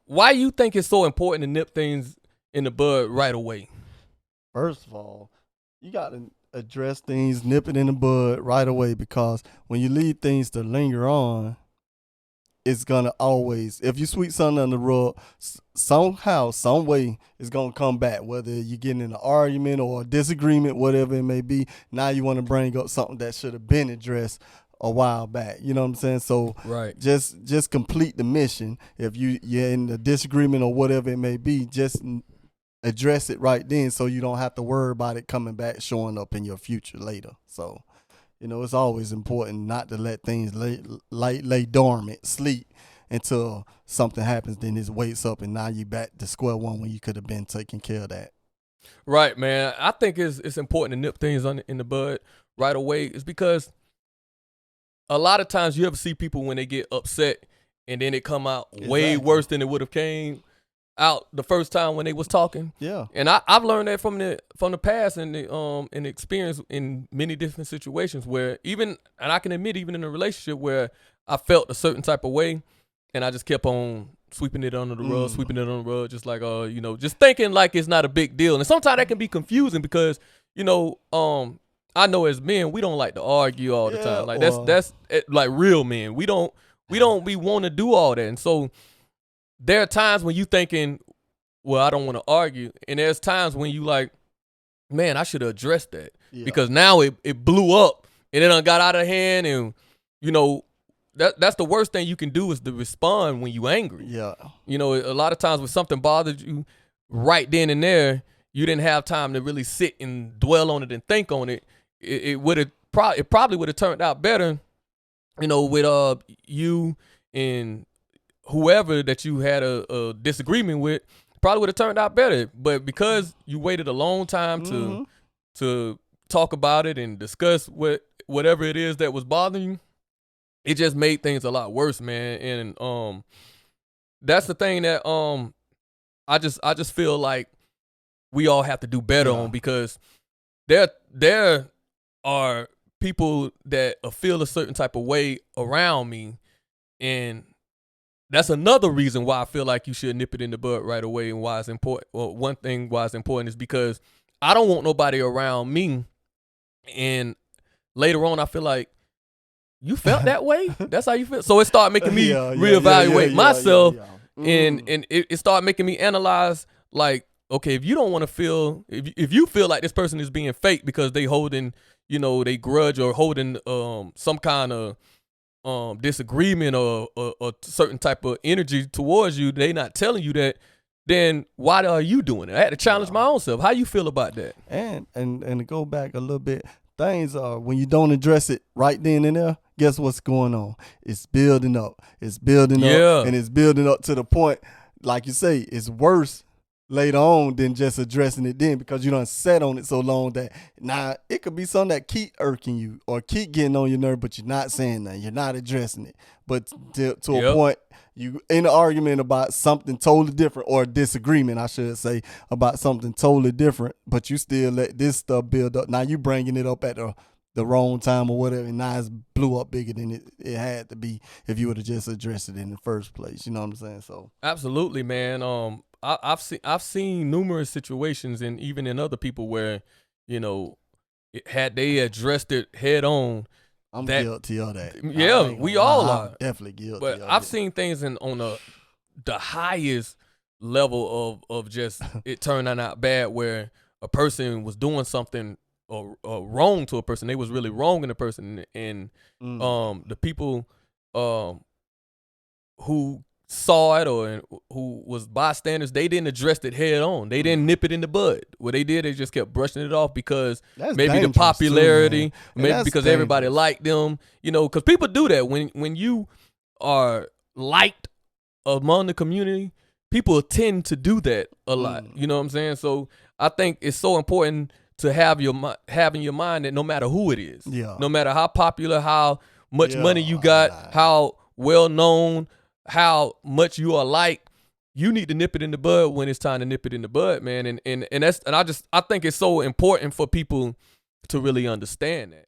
why you think it's so important to nip things in the bud right away? First of all, you got to address things, nip it in the bud right away, because when you leave things to linger on, it's gonna always, if you sweep something under the rug, somehow, some way, it's gonna come back. Whether you're getting in an argument or a disagreement, whatever it may be, now you want to bring up something that should have been addressed a while back. You know what I'm saying? So Right. just complete the mission. If you're in a disagreement or whatever it may be, just address it right then, so you don't have to worry about it coming back, showing up in your future later. So, it's always important not to let things lay dormant, sleep until something happens. Then it wakes up, and now you back to square one when you could have been taking care of that. Right, man. I think it's important to nip things in the bud right away. It's because a lot of times you ever see people when they get upset and then it come out way worse than it would have came out the first time when they was talking. Yeah. And I've learned that from the past and the experience in many different situations where and I can admit even in a relationship where I felt a certain type of way and I just kept on sweeping it under the rug, just like just thinking like it's not a big deal. And sometimes that can be confusing because I know as men we don't like to argue all the time. Like that's like real men. We don't want to do all that. And so there are times when you thinking, well, I don't want to argue. And there's times when you like, man, I should have addressed that. Yeah. Because now it blew up and it done got out of hand. And, that's the worst thing you can do is to respond when you angry. Yeah. A lot of times when something bothered you right then and there, you didn't have time to really sit and dwell on it and think on it. It probably would have turned out better, with you and whoever that you had a disagreement with, probably would have turned out better. But because you waited a long time to talk about it and discuss whatever it is that was bothering you, it just made things a lot worse, man. And that's the thing that I just feel like we all have to do better on, because there are people that feel a certain type of way around me, and that's another reason why I feel like you should nip it in the bud right away, and why it's important. Well, one thing why it's important is because I don't want nobody around me, and later on I feel like, you felt that way? That's how you feel? So it started making me reevaluate myself, and it started making me analyze, like, okay, if you don't want to feel, if you feel like this person is being fake because they holding, they grudge or holding some kind of disagreement or certain type of energy towards you, they not telling you that, then why are you doing it? I had to challenge my own self. How you feel about that? And to go back a little bit, things are, when you don't address it right then and there, guess what's going on? It's building up. It's building up, and it's building up to the point, like you say, it's worse later on than just addressing it then, because you done sat on it so long that now it could be something that keep irking you or keep getting on your nerve, but you're not saying that, you're not addressing it. But to a point, you in an argument about something totally different, or a disagreement, I should say, about something totally different, but you still let this stuff build up. Now you bringing it up at the wrong time or whatever, and now it's blew up bigger than it had to be if you would have just addressed it in the first place. You know what I'm saying? So absolutely, man. I've seen numerous situations, and even in other people where, had they addressed it head on. I'm guilty of that. Yeah, we all are. Definitely guilty. But I've seen things on the highest level of just it turning out bad, where a person was doing something or wrong to a person. They was really wronging a person, and the people who saw it or who was bystanders, they didn't address it head on. They didn't nip it in the bud. What they did, they just kept brushing it off because maybe the popularity, maybe because everybody liked them. Because people do that when you are liked among the community. People tend to do that a lot. You know what I'm saying? So I think it's so important to have in your mind that no matter who it is, no matter how popular, how much money you got, how well known, how much you are liked, you need to nip it in the bud when it's time to nip it in the bud, man. And I think it's so important for people to really understand that.